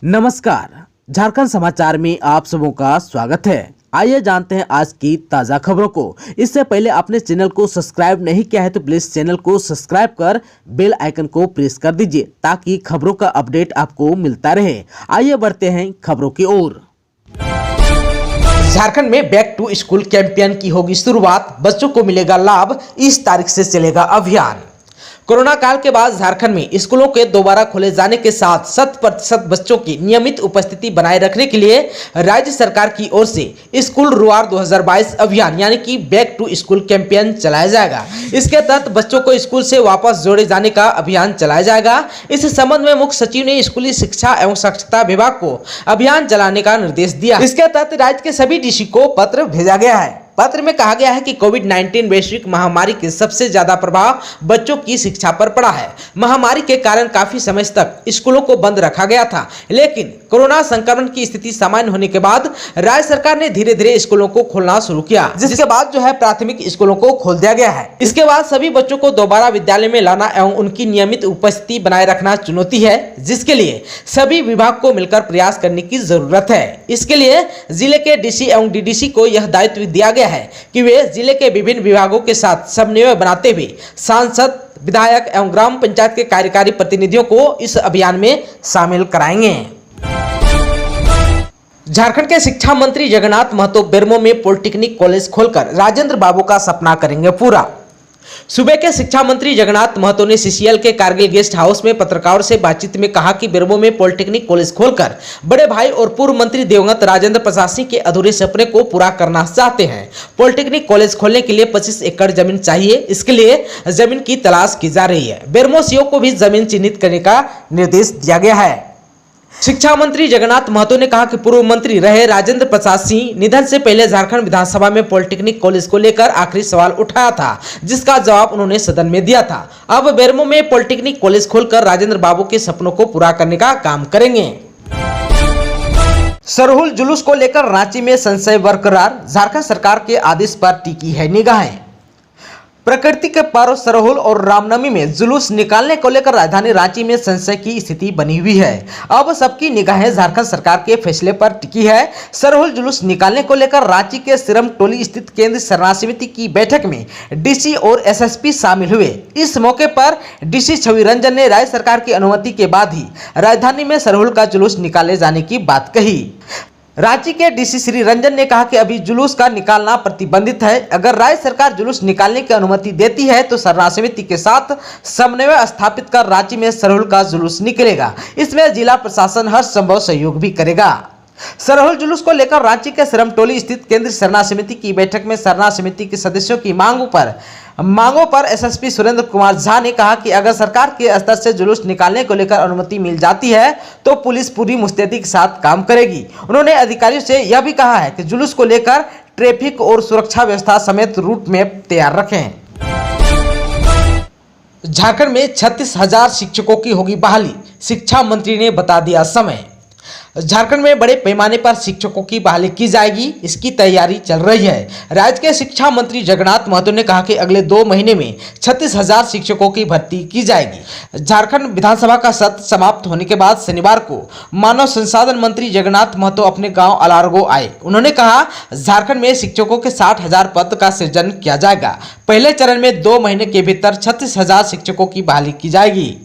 नमस्कार, झारखंड समाचार में आप सबों का स्वागत है। आइए जानते हैं आज की ताजा खबरों को। इससे पहले आपने चैनल को सब्सक्राइब नहीं किया है तो प्लीज चैनल को सब्सक्राइब कर बेल आइकन को प्रेस कर दीजिए ताकि खबरों का अपडेट आपको मिलता रहे। आइए बढ़ते हैं खबरों की ओर। झारखंड में बैक टू स्कूल कैंपेन की होगी शुरुआत, बच्चों को मिलेगा लाभ। इस तारीख से चलेगा अभियान। कोरोना काल के बाद झारखंड में स्कूलों के दोबारा खोले जाने के साथ 100% बच्चों की नियमित उपस्थिति बनाए रखने के लिए राज्य सरकार की ओर से स्कूल रुआर 2022 अभियान यानी कि बैक टू स्कूल कैंपेन चलाया जाएगा। इसके तहत बच्चों को स्कूल से वापस जोड़े जाने का अभियान चलाया जाएगा। इस संबंध में मुख्य सचिव ने स्कूली शिक्षा एवं साक्षरता विभाग को अभियान चलाने का निर्देश दिया। इसके तहत राज्य के सभी डीसी को पत्र भेजा गया है। पत्र में कहा गया है कि कोविड-19 वैश्विक महामारी के सबसे ज्यादा प्रभाव बच्चों की शिक्षा पर पड़ा है। महामारी के कारण काफी समय तक स्कूलों को बंद रखा गया था, लेकिन कोरोना संक्रमण की स्थिति सामान्य होने के बाद राज्य सरकार ने धीरे धीरे स्कूलों को खोलना शुरू किया, जिसके बाद प्राथमिक स्कूलों को खोल दिया गया है। इसके बाद सभी बच्चों को दोबारा विद्यालय में लाना एवं उनकी नियमित उपस्थिति बनाए रखना चुनौती है, जिसके लिए सभी विभाग को मिलकर प्रयास करने की जरूरत है। इसके लिए जिले के डीसी एवं डीडीसी को यह दायित्व दिया गया है कि वे जिले के विभिन्न विभागों के साथ समन्वय बनाते हुए सांसद, विधायक एवं ग्राम पंचायत के कार्यकारी प्रतिनिधियों को इस अभियान में शामिल कराएंगे। झारखंड के शिक्षा मंत्री जगन्नाथ महतो बेरमो में पॉलिटेक्निक कॉलेज खोलकर राजेंद्र बाबू का सपना करेंगे पूरा। सूबे के शिक्षा मंत्री जगन्नाथ महतो ने सीसीएल के कारगिल गेस्ट हाउस में पत्रकारों से बातचीत में कहा कि बेरमो में पॉलिटेक्निक कॉलेज खोलकर बड़े भाई और पूर्व मंत्री दिवंगत राजेंद्र प्रसाद सिंह के अधूरे सपने को पूरा करना चाहते हैं। पॉलिटेक्निक कॉलेज खोलने के लिए 25 एकड़ जमीन चाहिए। इसके लिए जमीन की तलाश की जा रही है। बेरमो सीओ को भी जमीन चिन्हित करने का निर्देश दिया गया है। शिक्षा मंत्री जगन्नाथ महतो ने कहा कि पूर्व मंत्री रहे राजेंद्र प्रसाद सिंह निधन से पहले झारखंड विधानसभा में पॉलिटेक्निक कॉलेज को लेकर आखिरी सवाल उठाया था, जिसका जवाब उन्होंने सदन में दिया था। अब बेरमो में पॉलिटेक्निक कॉलेज खोलकर राजेंद्र बाबू के सपनों को पूरा करने का काम करेंगे। सरहुल जुलूस को लेकर रांची में संशय बरकरार, झारखंड सरकार के आदेश पर टिकी है निगाहें। प्रकृति के पर्व सरहुल और रामनवमी में जुलूस निकालने को लेकर राजधानी रांची में संशय की स्थिति बनी हुई है। अब सबकी निगाहें झारखंड सरकार के फैसले पर टिकी है। सरहुल जुलूस निकालने को लेकर रांची के सिरम टोली स्थित केंद्रीय शरणा समिति की बैठक में डीसी और एसएसपी शामिल हुए। इस मौके पर डीसी छवि रंजन ने राज्य सरकार की अनुमति के बाद ही राजधानी में सरहुल का जुलूस निकाले जाने की बात कही। रांची के डीसी श्री रंजन ने कहा कि अभी जुलूस का निकालना प्रतिबंधित है। अगर राज्य सरकार जुलूस निकालने की अनुमति देती है तो शरणा समिति के साथ समन्वय स्थापित कर रांची में सरहुल का जुलूस निकलेगा। इसमें जिला प्रशासन हर संभव सहयोग भी करेगा। सरहुल जुलूस को लेकर रांची के सिरम टोली स्थित केंद्रीय शरणा समिति की बैठक में शरणा समिति के सदस्यों की मांगों पर एसएसपी सुरेंद्र कुमार झा ने कहा कि अगर सरकार के स्तर से जुलूस निकालने को लेकर अनुमति मिल जाती है तो पुलिस पूरी मुस्तैदी के साथ काम करेगी। उन्होंने अधिकारियों से यह भी कहा है कि जुलूस को लेकर ट्रैफिक और सुरक्षा व्यवस्था समेत रूट मैप तैयार रखें। झारखंड में 36,000 शिक्षकों की होगी बहाली, शिक्षा मंत्री ने बता दिया समय। झारखंड में बड़े पैमाने पर शिक्षकों की बहाली की जाएगी, इसकी तैयारी चल रही है। राज्य के शिक्षा मंत्री जगन्नाथ महतो ने कहा कि अगले 2 महीने में 36,000 शिक्षकों की भर्ती की जाएगी। झारखंड विधानसभा का सत्र समाप्त होने के बाद शनिवार को मानव संसाधन मंत्री जगन्नाथ महतो अपने गांव अलारगो आए। उन्होंने कहा झारखंड में शिक्षकों के 60,000 पद का सृजन किया जाएगा। पहले चरण में 2 महीने के भीतर 36,000 शिक्षकों की बहाली की जाएगी।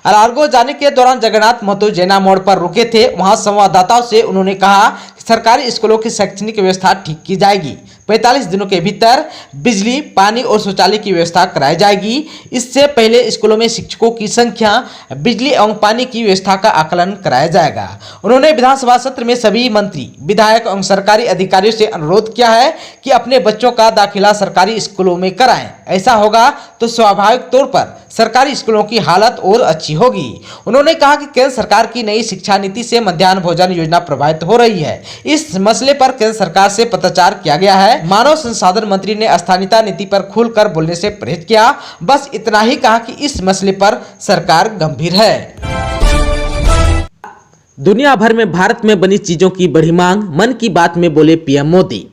अलारगो जाने के दौरान जगन्नाथ महतो जैना मोड़ पर रुके थे। वहां संवाददाताओं से उन्होंने कहा कि सरकारी स्कूलों की शैक्षणिक व्यवस्था ठीक की जाएगी। 45 दिनों के भीतर बिजली, पानी और शौचालय की व्यवस्था कराई जाएगी। इससे पहले स्कूलों में शिक्षकों की संख्या, बिजली एवं पानी की व्यवस्था का आकलन कराया जाएगा। उन्होंने विधानसभा सत्र में सभी मंत्री, विधायक एवं सरकारी अधिकारियों से अनुरोध किया है कि अपने बच्चों का दाखिला सरकारी स्कूलों में कराएं। ऐसा होगा तो स्वाभाविक तौर पर सरकारी स्कूलों की हालत और अच्छी होगी। उन्होंने कहा कि केंद्र सरकार की नई शिक्षा नीति से मध्याह्न भोजन योजना प्रभावित हो रही है। इस मसले पर केंद्र सरकार से पत्राचार किया गया है। मानव संसाधन मंत्री ने स्थानीयता नीति पर खुलकर बोलने से परहेज किया। बस इतना ही कहा कि इस मसले पर सरकार गंभीर है। दुनिया भर में भारत में बनी चीजों की बड़ी मांग, मन की बात में बोले पीएम मोदी।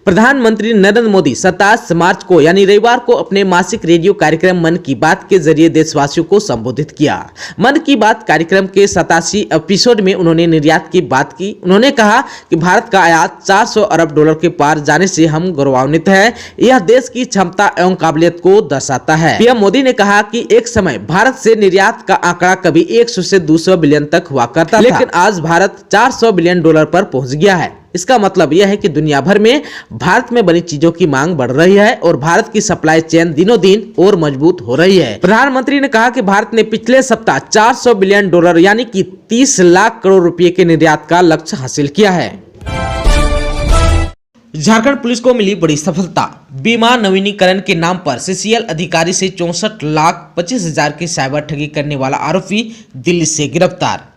प्रधानमंत्री नरेंद्र मोदी 27 मार्च को यानी रविवार को अपने मासिक रेडियो कार्यक्रम मन की बात के जरिए देशवासियों को संबोधित किया। मन की बात कार्यक्रम के 87 एपिसोड में उन्होंने निर्यात की बात की। उन्होंने कहा कि भारत का आयात 400 अरब डॉलर के पार जाने से हम गौरवान्वित हैं। यह देश की क्षमता एवं काबिलियत को दर्शाता है। पीएम मोदी ने कहा कि एक समय भारत से निर्यात का आंकड़ा कभी 100 से 200 बिलियन तक हुआ करता था, लेकिन आज भारत 400 बिलियन डॉलर पर पहुंच गया है। इसका मतलब यह है कि दुनिया भर में भारत में बनी चीजों की मांग बढ़ रही है और भारत की सप्लाई चेन दिनों दिन और मजबूत हो रही है। प्रधानमंत्री ने कहा कि भारत ने पिछले सप्ताह 400 बिलियन डॉलर यानी कि 30 लाख करोड़ रुपए के निर्यात का लक्ष्य हासिल किया है। झारखंड पुलिस को मिली बड़ी सफलता। बीमा नवीनीकरण के नाम पर सीसीएल अधिकारी से 64,25,000 की साइबर ठगी करने वाला आरोपी दिल्ली से गिरफ्तार।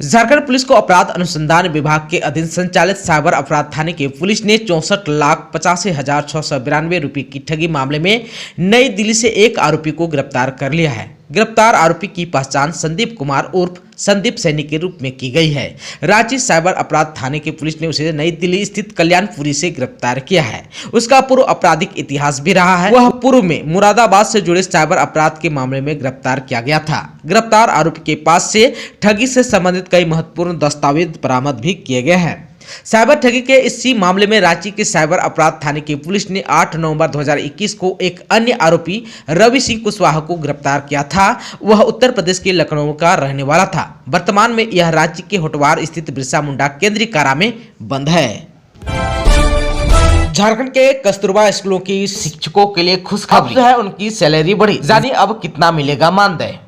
झारखंड पुलिस को अपराध अनुसंधान विभाग के अधीन संचालित साइबर अपराध थाने की पुलिस ने 64,85,692 रुपए की ठगी मामले में नई दिल्ली से एक आरोपी को गिरफ्तार कर लिया है। गिरफ्तार आरोपी की पहचान संदीप कुमार उर्फ संदीप सैनी के रूप में की गई है। रांची साइबर अपराध थाने की पुलिस ने उसे नई दिल्ली स्थित कल्याणपुरी से गिरफ्तार किया है। उसका पूर्व आपराधिक इतिहास भी रहा है। वह पूर्व में मुरादाबाद से जुड़े साइबर अपराध के मामले में गिरफ्तार किया गया था। गिरफ्तार आरोपी के पास से ठगी से संबंधित कई महत्वपूर्ण दस्तावेज बरामद भी किए गए हैं। साइबर ठगी के इसी मामले में रांची के साइबर अपराध थाने की पुलिस ने 8 नवंबर 2021 को एक अन्य आरोपी रवि सिंह कुशवाहा को गिरफ्तार किया था। वह उत्तर प्रदेश के लखनऊ का रहने वाला था। वर्तमान में यह रांची के होटवार स्थित बिरसा मुंडा केंद्रीय कारा में बंद है। झारखंड के कस्तूरबा स्कूलों की शिक्षकों के लिए खुशखबरी है, उनकी सैलरी बढ़ी। जानिए अब कितना मिलेगा मानदेय।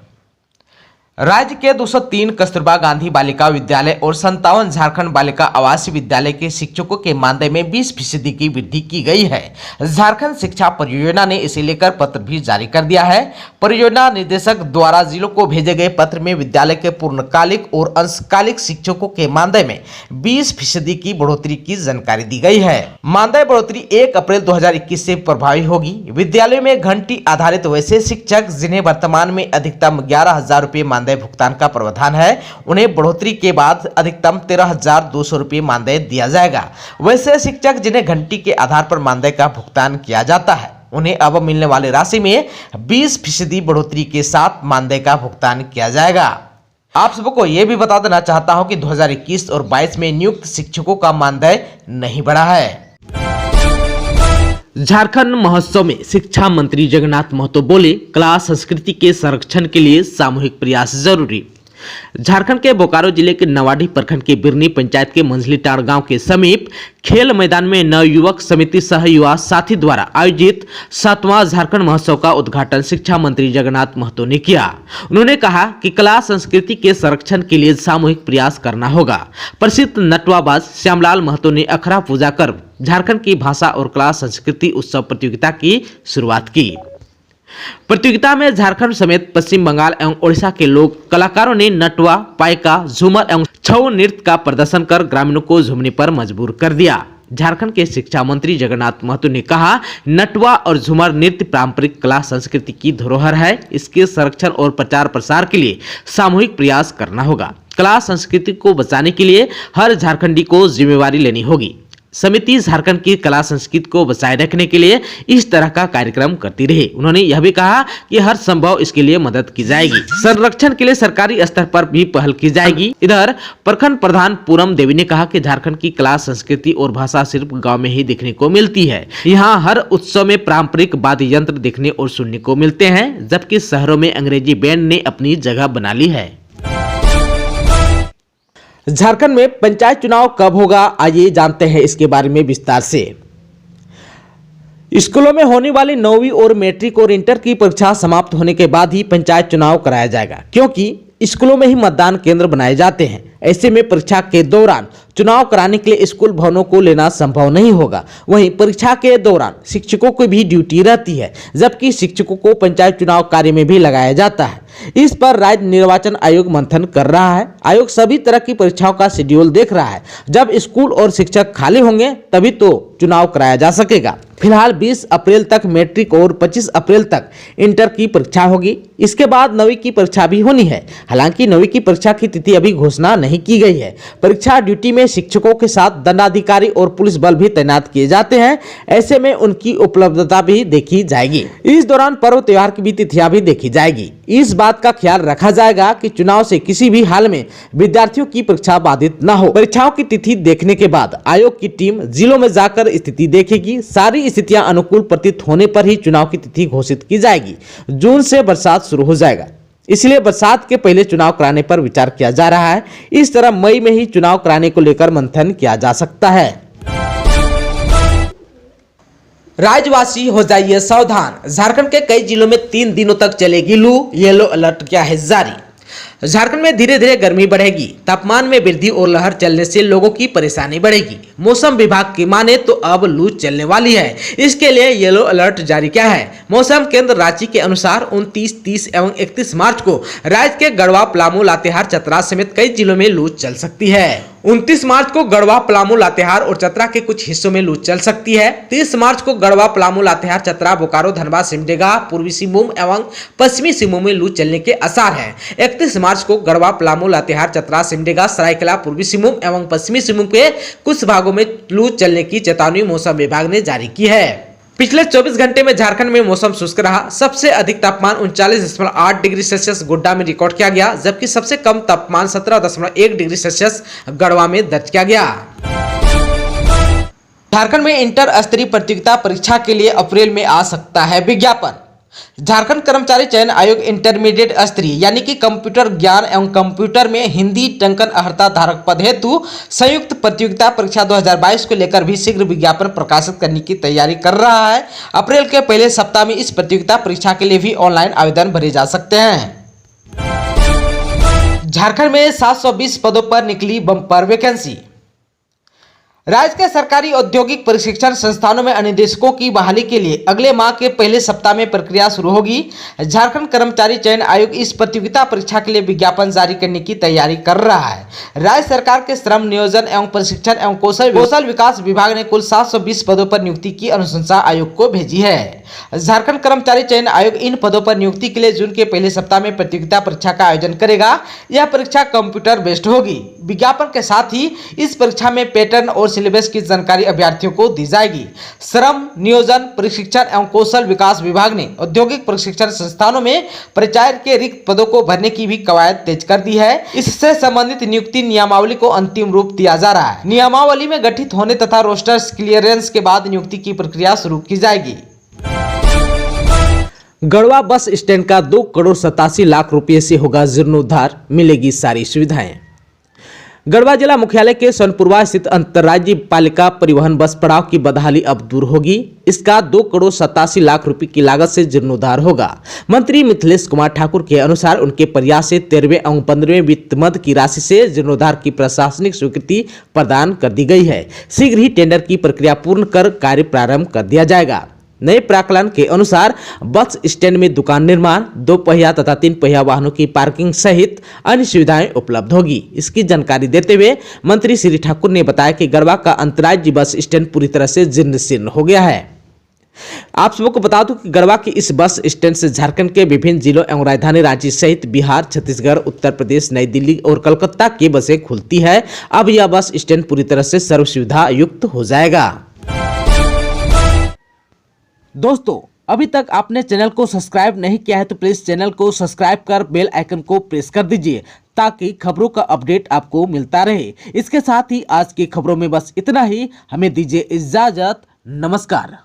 राज्य के 203 कस्तूरबा गांधी बालिका विद्यालय और 57 झारखंड बालिका आवासीय विद्यालय के शिक्षकों के मानदेय में 20% की वृद्धि की गई है। झारखंड शिक्षा परियोजना ने इसे लेकर पत्र भी जारी कर दिया है। परियोजना निदेशक द्वारा जिलों को भेजे गए पत्र में विद्यालय के पूर्णकालिक और अंशकालिक शिक्षकों के मानदेय में 20% की बढ़ोतरी की जानकारी दी गई है। मानदेय बढ़ोतरी 1 अप्रैल 2021 से प्रभावी होगी। विद्यालय में घंटी आधारित वैसे शिक्षक जिन्हें वर्तमान में अधिकतम 11,000 रुपये भुगतान का प्रावधान है, उन्हें बढ़ोतरी के बाद अधिकतम 13,200 रुपये मानदेय दिया जाएगा। वैसे शिक्षक जिन्हें घंटी के आधार पर मानदेय का भुगतान किया जाता है, उन्हें अब मिलने वाली राशि में 20% बढ़ोतरी के साथ मानदेय का भुगतान किया जाएगा। आप सबको यह भी बता देना चाहता हूं कि 2021 और 22 में नियुक्त शिक्षकों का मानदेय नहीं बढ़ा है। झारखंड महोत्सव में शिक्षा मंत्री जगन्नाथ महतो बोले, कला संस्कृति के संरक्षण के लिए सामूहिक प्रयास जरूरी। झारखंड के बोकारो जिले के नवाडी प्रखंड के बिरनी पंचायत के मंझलीटाड़ गांव के समीप खेल मैदान में नवयुवक समिति सह युवा साथी द्वारा आयोजित 7वां झारखंड महोत्सव का उद्घाटन शिक्षा मंत्री जगन्नाथ महतो ने किया। उन्होंने कहा कि कला संस्कृति के संरक्षण के लिए सामूहिक प्रयास करना होगा। प्रसिद्ध नटवाबाज श्यामलाल महतो ने अखड़ा पूजा कर झारखंड की भाषा और कला संस्कृति उत्सव प्रतियोगिता की शुरुआत की। प्रतियोगिता में झारखंड समेत पश्चिम बंगाल एवं ओडिशा के लोक कलाकारों ने नटवा, पाइका, झूमर एवं छऊ नृत्य का प्रदर्शन कर ग्रामीणों को झूमने पर मजबूर कर दिया। झारखंड के शिक्षा मंत्री जगन्नाथ महतो ने कहा, नटवा और झूमर नृत्य पारंपरिक कला संस्कृति की धरोहर है। इसके संरक्षण और प्रचार प्रसार के लिए सामूहिक प्रयास करना होगा। कला संस्कृति को बचाने के लिए हर झारखंडी को जिम्मेवारी लेनी होगी। समिति झारखंड की कला संस्कृति को बचाए रखने के लिए इस तरह का कार्यक्रम करती रहे। उन्होंने यह भी कहा कि हर संभव इसके लिए मदद की जाएगी। संरक्षण के लिए सरकारी स्तर पर भी पहल की जाएगी। इधर प्रखंड प्रधान पूरम देवी ने कहा कि झारखंड की कला संस्कृति और भाषा सिर्फ गांव में ही देखने को मिलती है। यहाँ हर उत्सव में पारंपरिक वाद्य यंत्र देखने और सुनने को मिलते हैं, जबकि शहरों में अंग्रेजी बैंड ने अपनी जगह बना ली है। झारखंड में पंचायत चुनाव कब होगा, आइए जानते हैं इसके बारे में विस्तार से। स्कूलों में होने वाली 9वीं और मैट्रिक और इंटर की परीक्षा समाप्त होने के बाद ही पंचायत चुनाव कराया जाएगा, क्योंकि स्कूलों में ही मतदान केंद्र बनाए जाते हैं। ऐसे में परीक्षा के दौरान चुनाव कराने के लिए स्कूल भवनों को लेना संभव नहीं होगा। वहीं परीक्षा के दौरान शिक्षकों की भी ड्यूटी रहती है, जबकि शिक्षकों को पंचायत चुनाव कार्य में भी लगाया जाता है। इस पर राज्य निर्वाचन आयोग मंथन कर रहा है। आयोग सभी तरह की परीक्षाओं का शेड्यूल देख रहा है। जब स्कूल और शिक्षक खाली होंगे तभी तो चुनाव कराया जा सकेगा। फिलहाल 20 अप्रैल तक मैट्रिक और 25 अप्रैल तक इंटर की परीक्षा होगी। इसके बाद 9वीं की परीक्षा भी होनी है। हालांकि 9वीं की परीक्षा की तिथि अभी घोषणा नहीं की गई है। परीक्षा ड्यूटी में शिक्षकों के साथ दंडाधिकारी और पुलिस बल भी तैनात किए जाते हैं। ऐसे में उनकी उपलब्धता भी देखी जाएगी। इस दौरान पर्व त्योहार की भी तिथियां भी देखी जाएगी। इस बात का ख्याल रखा जाएगा कि चुनाव से किसी भी हाल में विद्यार्थियों की परीक्षा बाधित न हो। परीक्षाओं की तिथि देखने के बाद आयोग की टीम जिलों में जाकर स्थिति देखेगी। सारी स्थितियां अनुकूल प्रतीत होने पर ही चुनाव की तिथि घोषित की जाएगी। जून से बरसात शुरू हो जाएगा, इसलिए बरसात के पहले चुनाव कराने पर विचार किया जा रहा है। इस तरह मई में ही चुनाव कराने को लेकर मंथन किया जा सकता है। राज्यवासी हो जाइए सावधान। झारखंड के कई जिलों में 3 दिनों तक चलेगी लू। येलो अलर्ट किया है जारी। झारखंड में धीरे धीरे गर्मी बढ़ेगी। तापमान में वृद्धि और लहर चलने से लोगों की परेशानी बढ़ेगी। मौसम विभाग की माने तो अब लू चलने वाली है। इसके लिए येलो अलर्ट जारी किया है। मौसम केंद्र रांची के अनुसार 29, 30 एवं 31 मार्च को राज्य के गढ़वा, पलामू, लातेहार, चतरा समेत कई जिलों में लू चल सकती है। 29 मार्च को गढ़वा, पलामू, लातेहार और चतरा के कुछ हिस्सों में लू चल सकती है। 30 मार्च को गढ़वा, पलामू, लातेहार, चतरा, बोकारो, धनबाद, सिमडेगा, पूर्वी सिंहभूम एवं पश्चिमी सिंहभूम में लू चलने के आसार हैं। 31 मार्च को गढ़वा, पलामू, लातेहार, चतरा, सिमडेगा, सरायकेला, पूर्वी सिंहभूम एवं पश्चिमी सिंहभूम के कुछ भागों में लू चलने की चेतावनी मौसम विभाग ने जारी की है। पिछले 24 घंटे में झारखंड में मौसम शुष्क रहा। सबसे अधिक तापमान 39.8 डिग्री सेल्सियस गोड्डा में रिकॉर्ड किया गया, जबकि सबसे कम तापमान 17.1 डिग्री सेल्सियस गढ़वा में दर्ज किया गया। झारखंड में इंटर स्तरीय प्रतियोगिता परीक्षा के लिए अप्रैल में आ सकता है विज्ञापन। झारखंड कर्मचारी चयन आयोग इंटरमीडिएट स्तरीय यानी कि कंप्यूटर ज्ञान एवं कंप्यूटर में हिंदी टंकन अर्हता धारक पद हेतु संयुक्त प्रतियोगिता परीक्षा 2022 को लेकर भी शीघ्र विज्ञापन प्रकाशित करने की तैयारी कर रहा है। अप्रैल के पहले सप्ताह में इस प्रतियोगिता परीक्षा के लिए भी ऑनलाइन आवेदन भरे जा सकते हैं। झारखंड में 720 पदों पर निकली बम्पर वैकेंसी। राज्य के सरकारी औद्योगिक प्रशिक्षण संस्थानों में अनुदेशकों की बहाली के लिए अगले माह के पहले सप्ताह में प्रक्रिया शुरू होगी। झारखंड कर्मचारी चयन आयोग इस प्रतियोगिता परीक्षा के लिए विज्ञापन जारी करने की तैयारी कर रहा है। राज्य सरकार के श्रम, नियोजन एवं प्रशिक्षण एवं कौशल विकास विभाग ने कुल 720 पदों पर नियुक्ति की अनुशंसा आयोग को भेजी है। झारखंड कर्मचारी चयन आयोग इन पदों पर नियुक्ति के लिए जून के पहले सप्ताह में प्रतियोगिता परीक्षा का आयोजन करेगा। यह परीक्षा कंप्यूटर बेस्ड होगी। विज्ञापन के साथ ही इस परीक्षा में पैटर्न और सिलेबस की जानकारी अभ्यर्थियों को दी जाएगी। श्रम, नियोजन, प्रशिक्षण एवं कौशल विकास विभाग ने औद्योगिक प्रशिक्षण संस्थानों में प्राचार्य के रिक्त पदों को भरने की भी कवायद तेज कर दी है। इससे संबंधित नियुक्ति नियमावली को अंतिम रूप दिया जा रहा है। नियमावली में गठित होने तथा रोस्टर क्लियरेंस के बाद नियुक्ति की प्रक्रिया शुरू की जाएगी। गढ़वा बस स्टैंड का 2 करोड़ 87 लाख रुपए से होगा जीर्णोद्धार, मिलेगी सारी सुविधाएं। गढ़वा जिला मुख्यालय के सोनपुरवा स्थित अंतर्राज्यीय पालिका परिवहन बस पड़ाव की बदहाली अब दूर होगी। इसका 2 करोड़ 87 लाख रुपए की लागत से जीर्णोद्धार होगा। मंत्री मिथिलेश कुमार ठाकुर के अनुसार उनके प्रयास से 13वें एवं 15वें वित्त मद की राशि से जीर्णोद्धार की प्रशासनिक स्वीकृति प्रदान कर दी गई है। शीघ्र ही टेंडर की प्रक्रिया पूर्ण कर कार्य प्रारंभ कर दिया जाएगा। नए प्राकलन के अनुसार बस स्टैंड में दुकान निर्माण, 2 पहिया तथा 3 पहिया वाहनों की पार्किंग सहित अन्य सुविधाएं उपलब्ध होगी। इसकी जानकारी देते हुए मंत्री श्री ठाकुर ने बताया कि गढ़वा का अंतर्राज्यीय बस स्टैंड पूरी तरह से जीर्ण शीर्ण हो गया है। आप सबको बता दूं कि गढ़वा की इस बस स्टैंड से झारखंड के विभिन्न जिलों एवं राजधानी रांची सहित बिहार, छत्तीसगढ़, उत्तर प्रदेश, नई दिल्ली और कोलकाता की बसें खुलती है। अब यह बस स्टैंड पूरी तरह से सर्व सुविधा युक्त हो जाएगा। दोस्तों, अभी तक आपने चैनल को सब्सक्राइब नहीं किया है तो प्लीज चैनल को सब्सक्राइब कर बेल आइकन को प्रेस कर दीजिए ताकि खबरों का अपडेट आपको मिलता रहे। इसके साथ ही आज की खबरों में बस इतना ही। हमें दीजिए इजाजत। नमस्कार।